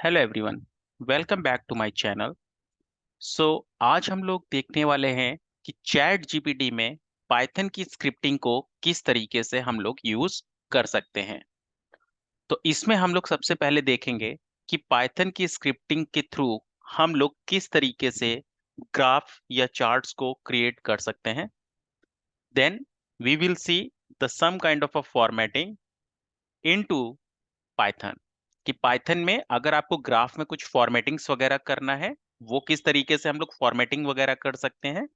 Hello everyone, welcome back to my channel. So आज हम लोग देखने वाले हैं कि चैट जीपीटी में पाइथन की स्क्रिप्टिंग को किस तरीके से हम लोग यूज कर सकते हैं। तो इसमें हम लोग सबसे पहले देखेंगे कि पाइथन की स्क्रिप्टिंग के थ्रू हम लोग किस तरीके से ग्राफ या चार्ट्स को क्रिएट कर सकते हैं। Then we will see the some kind of a formatting into Python, कि पाइथन में अगर आपको ग्राफ में कुछ फॉर्मेटिंग्स वगैरह करना है, वो किस तरीके से हम लोग फॉर्मेटिंग वगैरह कर सकते हैं।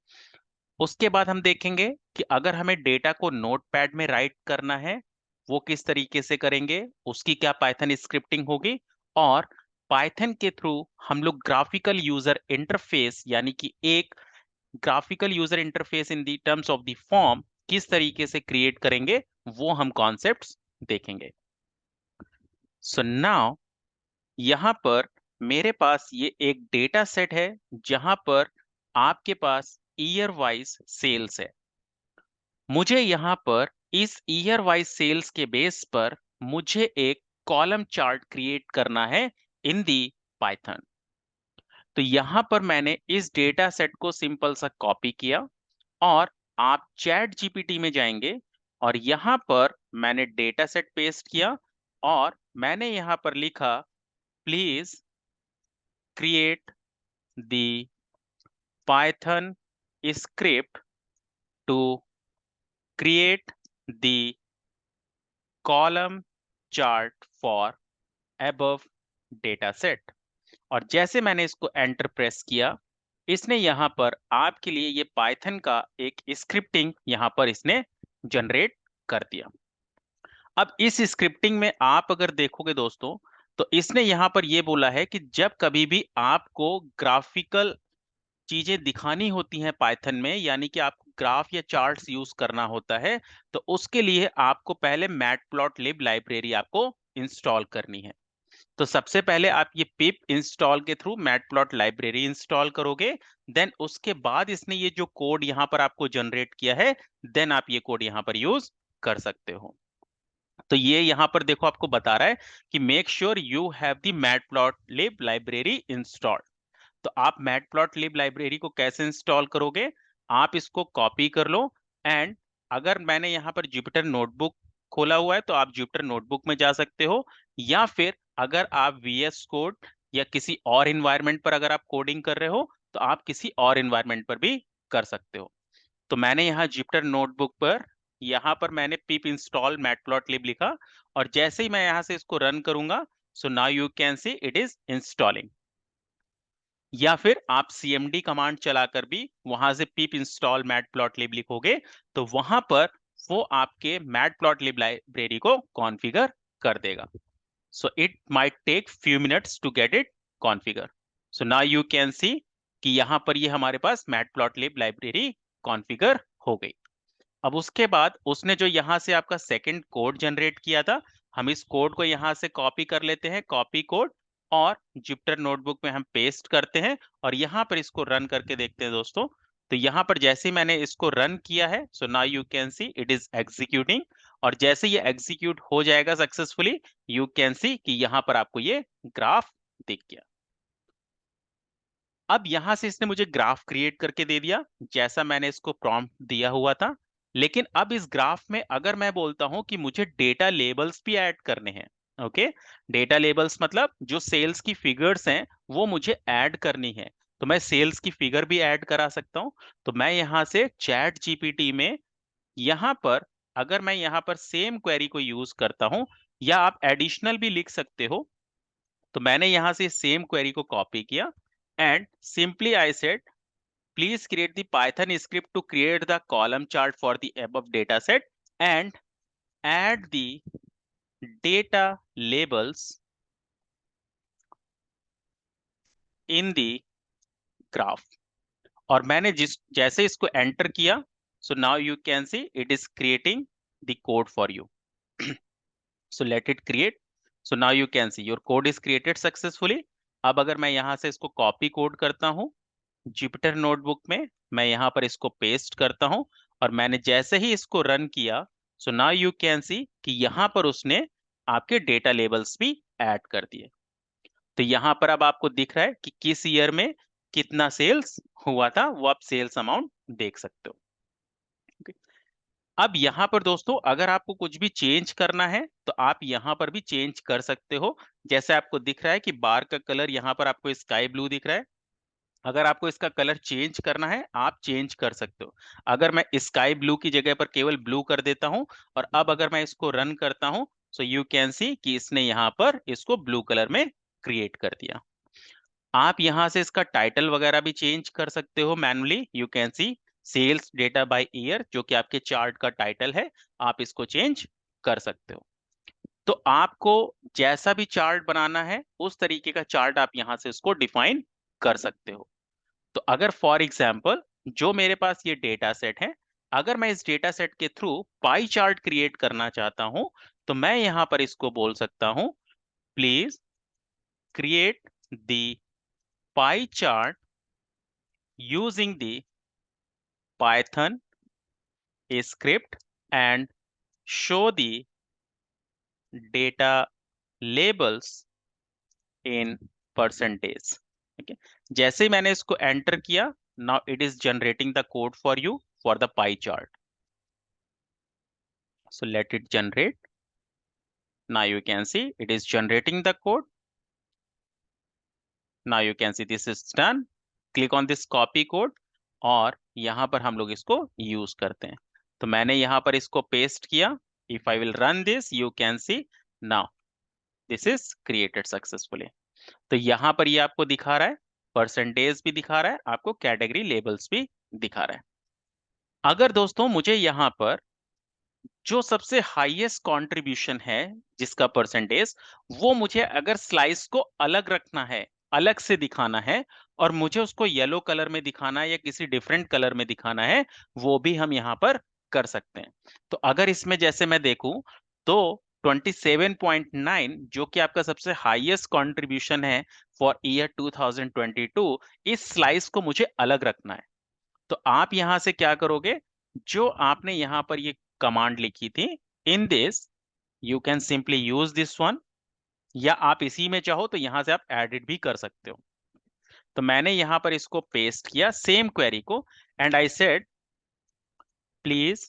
उसके बाद हम देखेंगे कि अगर हमें डेटा को नोटपैड में राइट करना है, वो किस तरीके से करेंगे, उसकी क्या पाइथन स्क्रिप्टिंग होगी। और पाइथन के थ्रू हम लोग ग्राफिकल यूजर इंटरफेस, यानी कि एक graphical user interface in the terms of the form किस तरीके से क्रिएट करेंगे, वो हम कॉन्सेप्ट्स देखेंगे। सो नाउ यहाँ पर मेरे पास ये एक डेटा सेट है जहां पर आपके पास ईयर वाइज सेल्स है। मुझे यहाँ पर इस ईयर वाइज सेल्स के बेस पर मुझे एक कॉलम चार्ट क्रिएट करना है इन दी पाइथन। तो यहाँ पर मैंने इस डेटा सेट को सिंपल सा कॉपी किया और आप चैट जीपीटी में जाएंगे और यहाँ पर मैंने डेटा सेट पेस्ट किया और मैंने यहाँ पर लिखा please create the Python script to create the column chart for above data set। और जैसे मैंने इसको एंटर प्रेस किया, इसने यहाँ पर आपके लिए ये पाइथन का एक स्क्रिप्टिंग यहाँ पर इसने जनरेट कर दिया। अब इस स्क्रिप्टिंग में आप अगर देखोगे दोस्तों, तो इसने यहाँ पर ये बोला है कि जब कभी भी आपको ग्राफिकल चीजें दिखानी होती हैं पाइथन में, यानी कि आपको ग्राफ या चार्ट्स यूज करना होता है, तो उसके लिए आपको पहले मैटप्लॉटलिब लाइब्रेरी आपको इंस्टॉल करनी है। तो सबसे पहले आप ये पिप इंस्टॉल के थ्रू मैटप्लॉट लाइब्रेरी इंस्टॉल करोगे। देन उसके बाद इसने ये जो कोड यहाँ पर आपको जनरेट किया है, देन आप ये कोड यहाँ पर यूज कर सकते हो। तो ये यहाँ पर देखो आपको बता रहा है कि make sure you have the matplotlib library installed. तो आप मैटप्लॉटलिब लाइब्रेरी को कैसे इंस्टॉल करोगे, आप इसको कॉपी कर लो। एंड अगर मैंने यहाँ पर जुपिटर नोटबुक खोला हुआ है तो आप जुपिटर नोटबुक में जा सकते हो, या फिर अगर आप वीएस कोड या किसी और इन्वायरमेंट पर अगर आप कोडिंग कर रहे हो तो आप किसी और इन्वायरमेंट पर भी कर सकते हो। तो मैंने यहाँ जुपिटर नोटबुक पर यहाँ पर मैंने पिप इंस्टॉल मैटप्लॉटलिब लिखा और जैसे ही मैं यहाँ से इसको रन करूंगा, सो now you can C it is installing. या फिर आप cmd कमांड चलाकर भी वहां से pip इंस्टॉल मैटप्लॉटलिब लिखोगे, तो वहां पर वो आपके मैटप्लॉटलिब लाइब्रेरी को कॉन्फ़िगर कर देगा। So it might take few minutes to get it configure. So now you can see कि यहाँ पर ये हमारे पास मैटप्लॉटलिब लाइब्रेरी कॉन्फ़िगर हो गई। अब उसके बाद उसने जो यहाँ से आपका सेकंड कोड जनरेट किया था, हम इस कोड को यहाँ से कॉपी कर लेते हैं, कॉपी कोड, और जुपिटर नोटबुक में हम पेस्ट करते हैं और यहाँ पर इसको रन करके देखते हैं दोस्तों। तो यहाँ पर जैसे ही मैंने इसको रन किया है, सो now you can C it is executing. और जैसे ये एग्जीक्यूट हो जाएगा सक्सेसफुली, यू कैन सी कि यहाँ पर आपको ये ग्राफ दिख गया। अब यहां से इसने मुझे ग्राफ क्रिएट करके दे दिया जैसा मैंने इसको प्रॉम्प्ट दिया हुआ था। लेकिन अब इस ग्राफ में अगर मैं बोलता हूं कि मुझे डेटा लेबल्स भी ऐड करने हैं, ओके, डेटा लेबल्स मतलब जो सेल्स की फिगर्स हैं वो मुझे ऐड करनी है, तो मैं सेल्स की फिगर भी ऐड करा सकता हूं। तो मैं यहां से चैट जीपीटी में यहां पर अगर मैं यहां पर सेम क्वेरी को यूज करता हूं, या आप एडिशनल भी लिख सकते हो, तो मैंने यहां से सेम क्वेरी को कॉपी किया and simply I said, please create the Python script to create the column chart for the above data set and add the data labels in the graph। और मैंने जिस जैसे इसको एंटर किया, so now you can see it is creating the code for you। so let it create। so now you can see your code is created successfully। अब अगर मैं यहां से इसको कॉपी कोड करता हूं जुपिटर नोटबुक में, मैं यहाँ पर इसको पेस्ट करता हूं और मैंने जैसे ही इसको रन किया, सो नाउ यू कैन सी कि यहाँ पर उसने आपके डेटा लेबल्स भी ऐड कर दिए। तो यहाँ पर अब आपको दिख रहा है कि किस ईयर में कितना सेल्स हुआ था, वो आप सेल्स अमाउंट देख सकते हो। Okay? अब यहाँ पर दोस्तों अगर आपको कुछ भी चेंज करना है तो आप यहाँ पर भी चेंज कर सकते हो। जैसे आपको दिख रहा है कि बार का कलर यहाँ पर आपको स्काई ब्लू दिख रहा है। अगर आपको इसका कलर चेंज करना है आप चेंज कर सकते हो। अगर मैं स्काई ब्लू की जगह पर केवल ब्लू कर देता हूं और अब अगर मैं इसको रन करता हूं सो यू कैन सी कि इसने यहाँ पर इसको ब्लू कलर में क्रिएट कर दिया। आप यहां से इसका टाइटल वगैरह भी चेंज कर सकते हो manually. You can see sales data by year, जो कि आपके चार्ट का टाइटल है, आप इसको चेंज कर सकते हो। तो आपको जैसा भी चार्ट बनाना है उस तरीके का चार्ट आप यहां से इसको डिफाइन कर सकते हो। तो अगर फॉर एग्जाम्पल जो मेरे पास ये डेटा सेट है, अगर मैं इस डेटा सेट के थ्रू पाई चार्ट क्रिएट करना चाहता हूं तो मैं यहां पर इसको बोल सकता हूं please create the pie chart using the Python script and show the data labels in percentage। ठीक है, जैसे ही मैंने इसको एंटर किया, now it is generating the code for you for the pie chart। So let it generate। Now you can see it is generating the code। Now you can see this is done। Click on this copy code और यहाँ पर हम लोग इसको use करते हैं। तो मैंने यहाँ पर इसको पेस्ट किया। If I will run this, you can see now this is created successfully। तो यहाँ पर ये आपको दिखा रहा है, परसेंटेज भी दिखा रहा है, आपको कैटेगरी लेबल्स भी दिखा रहा है। अगर दोस्तों मुझे यहाँ पर जो सबसे हाईएस्ट कंट्रीब्यूशन है जिसका परसेंटेज, वो मुझे अगर स्लाइस को अलग रखना है, अलग से दिखाना है और मुझे उसको येलो कलर में दिखाना है या किसी डिफरेंट कलर में दिखाना है, वो भी हम यहाँ पर कर सकते हैं। तो अगर इसमें जैसे मैं देखूं तो 27.9 जो कि आपका सबसे हाईएस्ट कंट्रीब्यूशन है फॉर ईयर 2022, इस स्लाइस को मुझे अलग रखना है। तो आप यहां से क्या करोगे, जो आपने यहां पर ये कमांड लिखी थी in this, you can simply use this one, या आप इसी में चाहो तो यहां से आप एडिट भी कर सकते हो। तो मैंने यहां पर इसको पेस्ट किया सेम क्वेरी को and I said please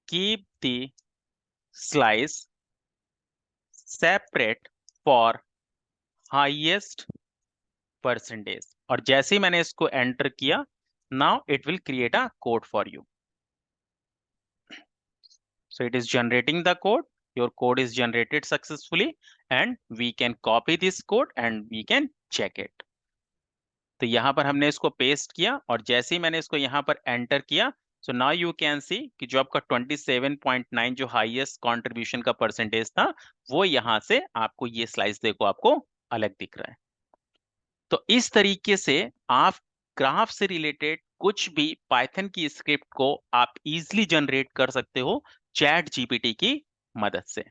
keep the slice separate for highest percentage. और जैसे ही मैंने इसको एंटर किया, now it will create a code for you. So it is generating the code. Your code is generated successfully and we can copy this code and we can check it। तो यहाँ पर हमने इसको paste किया और जैसे ही मैंने इसको यहाँ पर एंटर किया, सो नाउ यू कैन सी कि जो आपका 27.9 जो हाईएस्ट कंट्रीब्यूशन का परसेंटेज था, वो यहाँ से आपको ये स्लाइस देखो आपको अलग दिख रहा है। तो इस तरीके से आप ग्राफ से रिलेटेड कुछ भी पाइथन की स्क्रिप्ट को आप इजीली जनरेट कर सकते हो चैट जीपीटी की मदद से।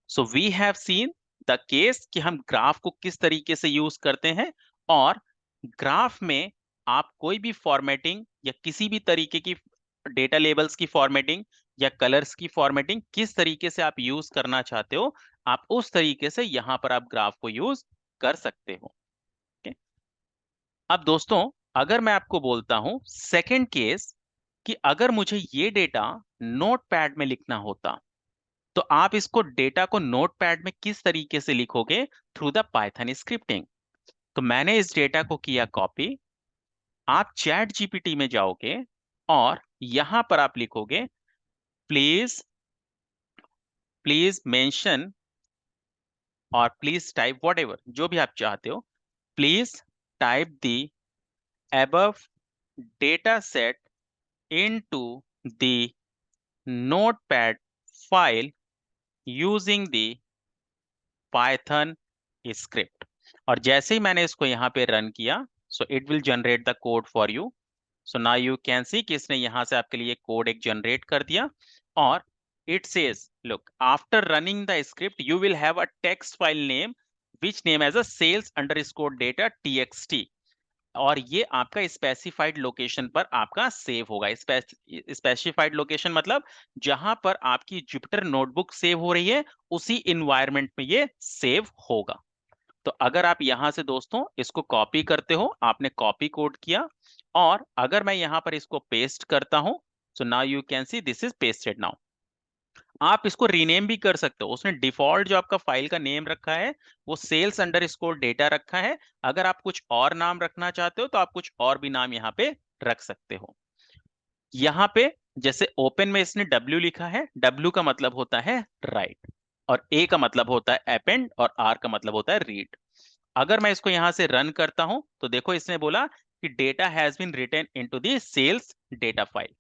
So we have seen the case कि हम ग्राफ को किस तरीके से यूज करते हैं और ग्राफ में आप कोई भी फॉर्मेटिंग या किसी भी तरीके की डेटा लेबल्स की फॉर्मेटिंग या कलर्स की फॉर्मेटिंग किस तरीके से आप यूज करना चाहते हो, आप उस तरीके से यहां पर आप ग्राफ को यूज कर सकते हो। Okay? अब दोस्तों अगर मैं आपको बोलता हूं सेकंड केस कि अगर मुझे ये डेटा नोटपैड में लिखना होता, तो आप इसको डेटा को नोटपैड में किस तरीके से लिखोगे, थ्रू द पाइथन स्क्रिप्टिंग। तो मैंने इस डेटा को किया कॉपी। आप चैट जीपीटी में जाओगे और यहां पर आप लिखोगे प्लीज प्लीज मेंशन और प्लीज टाइप वॉट एवर जो भी आप चाहते हो, please type the above data set into the notepad file using the python script। और जैसे ही मैंने इसको यहाँ पे रन किया, so it will generate the code for you. So now you can see कि इसने यहाँ से आपके लिए कोड एक जनरेट कर दिया और it says look after running the script you will have a text file name which name as a sales underscore data txt। और ये आपका स्पेसिफाइड लोकेशन पर आपका सेव होगा। स्पेसिफाइड लोकेशन मतलब जहां पर आपकी जुपिटर नोटबुक सेव हो रही है उसी इन्वायरमेंट में ये सेव होगा। तो अगर आप यहां से दोस्तों इसको कॉपी करते हो, आपने कॉपी कोड किया, और अगर मैं यहां पर इसको पेस्ट करता हूं, सो now you can see this is pasted now. आप इसको रीनेम भी कर सकते हो। उसने डिफॉल्ट जो आपका फाइल का नेम रखा है वो सेल्स अंडरस्कोर डेटा रखा है। अगर आप कुछ और नाम रखना चाहते हो तो आप कुछ और भी नाम यहाँ पे रख सकते हो। यहाँ पे जैसे ओपन में इसने W लिखा है, W का मतलब होता है राइट, और A का मतलब होता है अपेंड, और R का मतलब होता है रीड। अगर मैं इसको यहां से रन करता हूं तो देखो इसने बोला कि data has been written into the sales data file.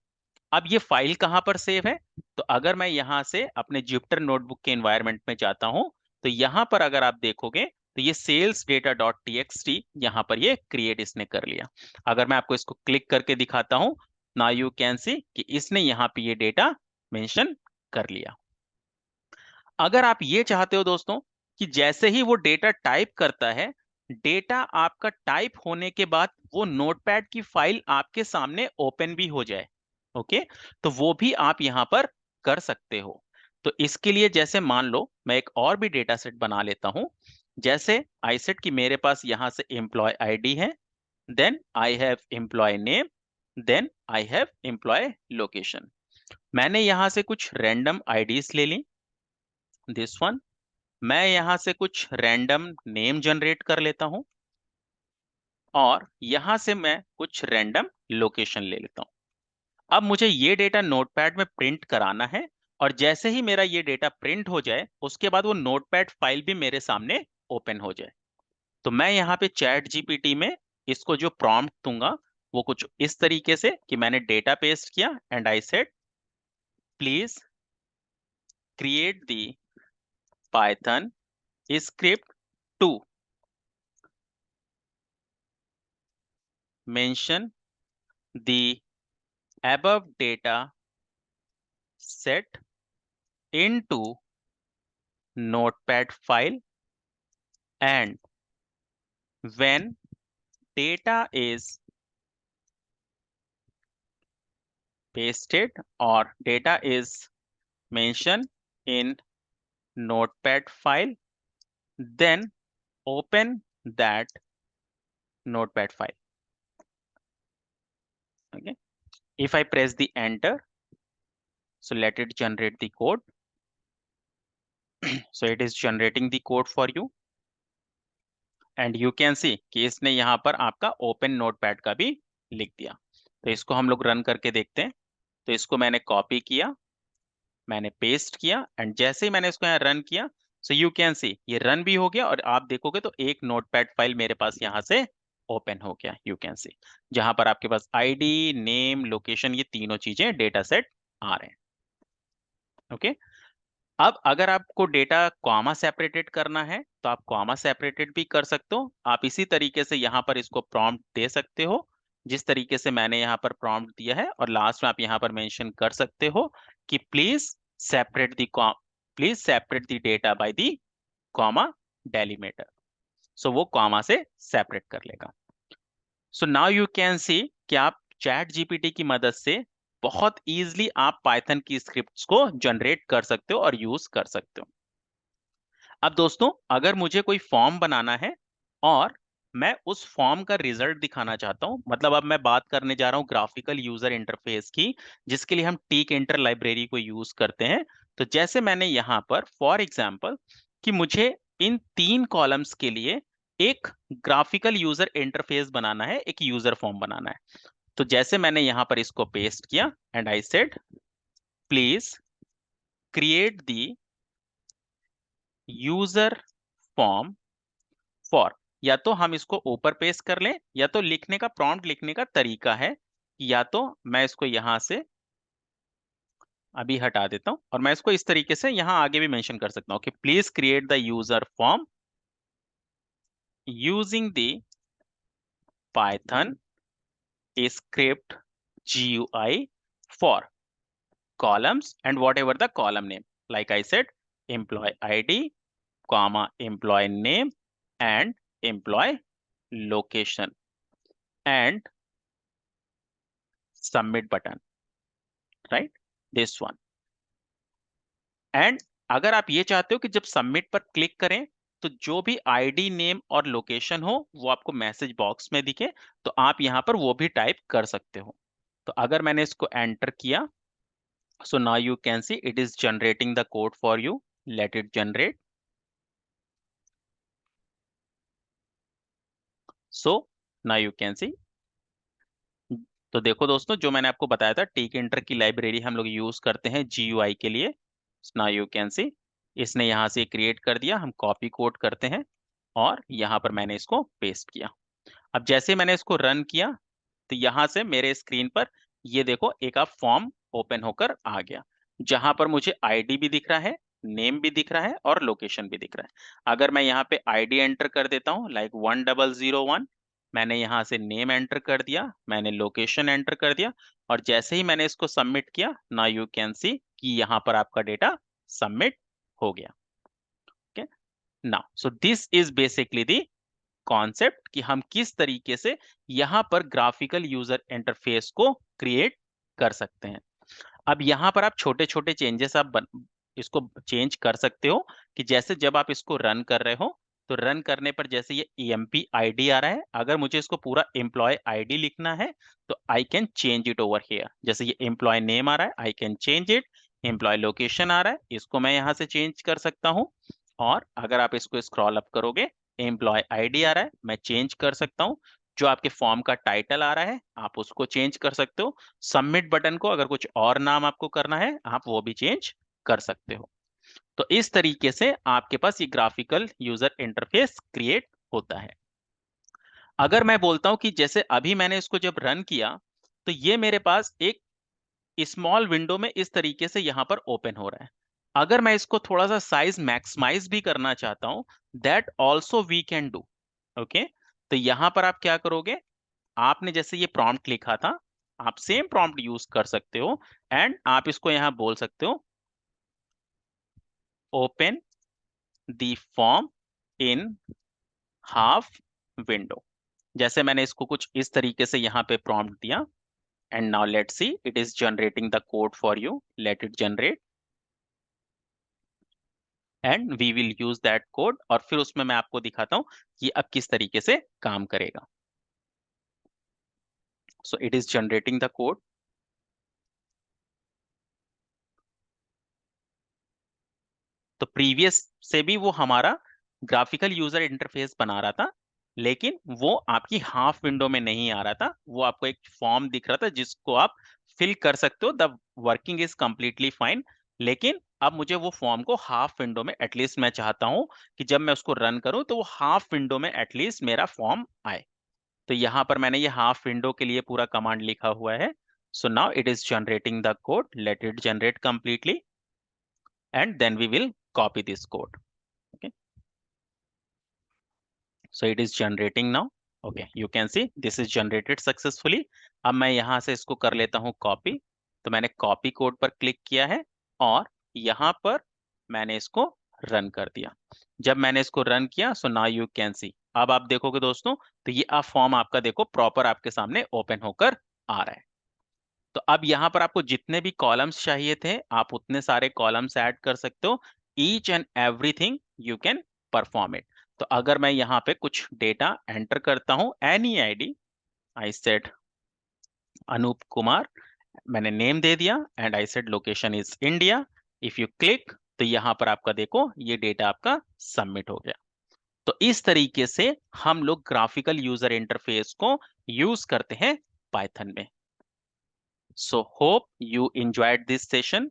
अब ये फाइल कहां पर सेव है? तो अगर मैं यहां से अपने जुपिटर नोटबुक के एनवायरनमेंट में जाता हूं तो यहां पर अगर आप देखोगे तो ये सेल्स डेटा डॉट टीएक्सटी यहां पर ये क्रिएट इसने कर लिया। अगर मैं आपको इसको क्लिक करके दिखाता हूं, नाउ यू कैन सी कि इसने यहां पे ये डेटा मेंशन कर लिया। अगर आप ये चाहते हो दोस्तों कि जैसे ही वो डेटा टाइप करता है, डेटा आपका टाइप होने के बाद वो नोटपैड की फाइल आपके सामने ओपन भी हो जाए, ओके, तो वो भी आप यहां पर कर सकते हो। तो इसके लिए जैसे मान लो मैं एक और भी डेटा सेट बना लेता हूं। जैसे आई सेट कि मेरे पास यहां से एम्प्लॉय आईडी है, then I have employ name, then I have employ location. मैंने यहां से कुछ रैंडम आईडीज ले ली, दिस वन। मैं यहां से कुछ रैंडम नेम जनरेट कर लेता हूं, और यहां से मैं कुछ रैंडम लोकेशन ले लेता हूं। अब मुझे ये डेटा नोटपैड में प्रिंट कराना है, और जैसे ही मेरा ये डेटा प्रिंट हो जाए उसके बाद वो नोटपैड फाइल भी मेरे सामने ओपन हो जाए। तो मैं यहाँ पे चैट जीपीटी में इसको जो प्रॉम्प्ट दूंगा वो कुछ इस तरीके से कि मैंने डेटा पेस्ट किया and I said please create the Python script to mention the above data set into notepad file, and when data is pasted or data is mentioned in notepad file, then open that notepad file. Okay, if I press the enter, so let it generate the code. So it is generating the code for you, and you can see कि इसने यहाँ पर आपका open notepad का भी लिख दिया। तो इसको हम लोग रन करके देखते हैं। तो इसको मैंने कॉपी किया, मैंने पेस्ट किया, एंड जैसे ही मैंने इसको यहाँ रन किया, सो यू कैन सी ये रन भी हो गया, और आप देखोगे तो एक नोटपैड फाइल मेरे पास यहाँ से ओपन हो गया, यू कैन सी, जहां पर आपके पास आईडी, नेम, लोकेशन, ये तीनों चीजें डेटा सेट आ रहे हैं। ओके, अब अगर आपको डेटा कॉमा सेपरेटेड करना है तो आप कॉमा सेपरेटेड भी कर सकते हो। आप इसी तरीके से यहाँ पर इसको प्रॉम्प्ट दे सकते हो, जिस तरीके से मैंने यहाँ पर प्रॉम्प्ट दिया है, और लास्ट में आप यहाँ पर मेंशन कर सकते हो कि separate the please separate the data by the comma delimiter. So वो कॉमा से सेपरेट कर लेगा। So now you can see कि आप चैट जीपीटी की मदद से बहुत इजीली आप पाइथन की स्क्रिप्ट्स को जनरेट कर सकते हो और यूज कर सकते हो। अब दोस्तों अगर मुझे कोई फॉर्म बनाना है और मैं उस फॉर्म का रिजल्ट दिखाना चाहता हूं, मतलब अब मैं बात करने जा रहा हूं ग्राफिकल यूजर इंटरफेस की, जिसके लिए हम टीक इंटर लाइब्रेरी को यूज करते हैं। तो जैसे मैंने यहां पर फॉर एग्जांपल कि मुझे इन 3 कॉलम्स के लिए एक ग्राफिकल यूजर इंटरफेस बनाना है, एक यूजर फॉर्म बनाना है। तो जैसे मैंने यहां पर इसको पेस्ट किया and I said please create the user form for, या तो हम इसको ऊपर पेस्ट कर लें, या तो लिखने का प्रॉम्प्ट लिखने का तरीका है, या तो मैं इसको यहां से अभी हटा देता हूं और मैं इसको इस तरीके से यहां आगे भी मेंशन कर सकता हूं कि please create the user form using the Python script GUI for columns and whatever the column name, like I said, employee ID, comma, employee name and employee location, and submit button, right? This one. And अगर आप ये चाहते हो कि जब submit पर click करें तो जो भी आईडी, नेम और लोकेशन हो वो आपको मैसेज बॉक्स में दिखे, तो आप यहाँ पर वो भी टाइप कर सकते हो। तो अगर मैंने इसको एंटर किया, so now you can see it is generating the code for you. Let it generate. So now you can see, तो देखो दोस्तों, जो मैंने आपको बताया था टिकइंटर की लाइब्रेरी हम लोग यूज करते हैं GUI के लिए। नाउ यू कैन सी, इसने यहाँ से क्रिएट कर दिया, हम कॉपी कोड करते हैं और यहाँ पर मैंने इसको पेस्ट किया। अब जैसे मैंने इसको रन किया तो यहाँ से मेरे स्क्रीन पर ये देखो एक आप फॉर्म ओपन होकर आ गया, जहां पर मुझे आईडी भी दिख रहा है, नेम भी दिख रहा है और लोकेशन भी दिख रहा है। अगर मैं यहाँ पे आईडी एंटर कर देता हूँ लाइक 1001, मैंने यहाँ से नेम एंटर कर दिया, मैंने लोकेशन एंटर कर दिया, और जैसे ही मैंने इसको सबमिट किया, नाउ यू कैन सी कि यहाँ पर आपका डेटा सबमिट हो गया। Okay, now so this is basically the concept कि हम किस तरीके से यहाँ पर ग्राफिकल यूजर इंटरफेस को क्रिएट कर सकते हैं। अब यहाँ पर आप छोटे छोटे चेंजेस इसको चेंज कर सकते हो, कि जैसे जब आप इसको रन कर रहे हो तो रन करने पर जैसे ये EMP ID आ रहा है, अगर मुझे इसको पूरा एम्प्लॉय ID लिखना है तो I can change it over here. जैसे ये एम्प्लॉय नेम आ रहा है, I can change it. Employ location आ रहा है, इसको मैं यहाँ से चेंज कर सकता हूँ। और अगर आप इसको स्क्रॉल अप करोगे, एम्प्लॉय ID आ रहा है, मैं चेंज कर सकता हूँ। जो आपके फॉर्म का टाइटल आ रहा है आप उसको चेंज कर सकते हो। सबमिट बटन को अगर कुछ और नाम आपको करना है आप वो भी चेंज कर सकते हो। तो इस तरीके से आपके पास ये ग्राफिकल यूजर इंटरफेस क्रिएट होता है। अगर मैं बोलता हूं कि जैसे अभी मैंने इसको जब रन किया तो ये मेरे पास एक स्मॉल विंडो में इस तरीके से यहां पर ओपन हो रहा है। अगर मैं इसको थोड़ा सा साइज मैक्सिमाइज भी करना चाहता हूं, that also we can do. Okay, तो यहां पर आप क्या करोगे, आपने जैसे ये प्रॉम्प्ट लिखा था, आप सेम प्रॉम्प्ट यूज कर सकते हो एंड आप इसको यहां बोल सकते हो open the form in half window. जैसे मैंने इसको कुछ इस तरीके से यहाँ पे प्रॉम्प्ट दिया, and now let's see it is generating the code for you. Let it generate and we will use that code, और फिर उसमें मैं आपको दिखाता हूँ कि अब किस तरीके से काम करेगा। So it is generating the code. तो प्रीवियस से भी वो हमारा ग्राफिकल यूजर इंटरफेस बना रहा था, लेकिन वो आपकी हाफ विंडो में नहीं आ रहा था, वो आपको एक फॉर्म दिख रहा था जिसको आप फिल कर सकते हो। The working is completely fine, लेकिन अब मुझे वो फॉर्म को हाफ विंडो में एटलीस्ट मैं चाहता हूं कि जब मैं उसको रन करूं तो वो हाफ विंडो में एटलीस्ट मेरा फॉर्म आए। तो यहाँ पर मैंने ये हाफ विंडो के लिए पूरा कमांड लिखा हुआ है। So now it is generating the code, late it generate completely and then we will copy this code. Okay, so it is generating now. Okay, you can see this is generated successfully. अब मैं यहाँ से इसको कर लेता हूँ copy. तो मैंने कॉपी कोड पर क्लिक किया है और यहाँ पर मैंने इसको रन कर दिया। जब मैंने इसको रन किया, सो नाउ यू कैन सी, अब आप देखोगे दोस्तों तो ये अब फॉर्म आपका देखो प्रॉपर आपके सामने ओपन होकर आ रहा है। तो अब यहाँ पर आपको जितने भी कॉलम्स चाहिए थे आप उतने सारे कॉलम्स ऐड कर सकते हो। Each and everything you can perform it. तो अगर मैं यहाँ पे कुछ डेटा एंटर करता हूँ, any ID, I said Anoop Kumar, मैंने नेम दे दिया and I said location is India. If you click तो यहाँ पर आपका देखो ये डेटा आपका सबमिट हो गया। तो इस तरीके से हम लोग ग्राफिकल यूजर इंटरफेस को यूज करते हैं पाइथन में। So hope you enjoyed this session.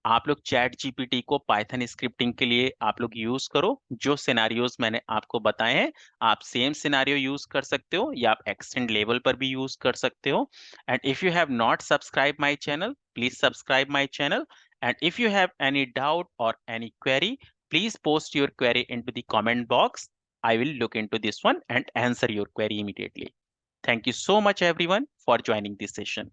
आप लोग चैट जीपीटी को पाइथन स्क्रिप्टिंग के लिए आप लोग यूज करो। जो सिनारियोज मैंने आपको बताए हैं आप सेम सिनारियो यूज कर सकते हो या आप एक्सटेंड लेवल पर भी यूज कर सकते हो। And if you have not subscribe my channel, please subscribe my channel. And if you have any doubt और any query, please post your query into the comment box. I will look into this one and answer your query immediately. Thank you so much everyone for joining this session.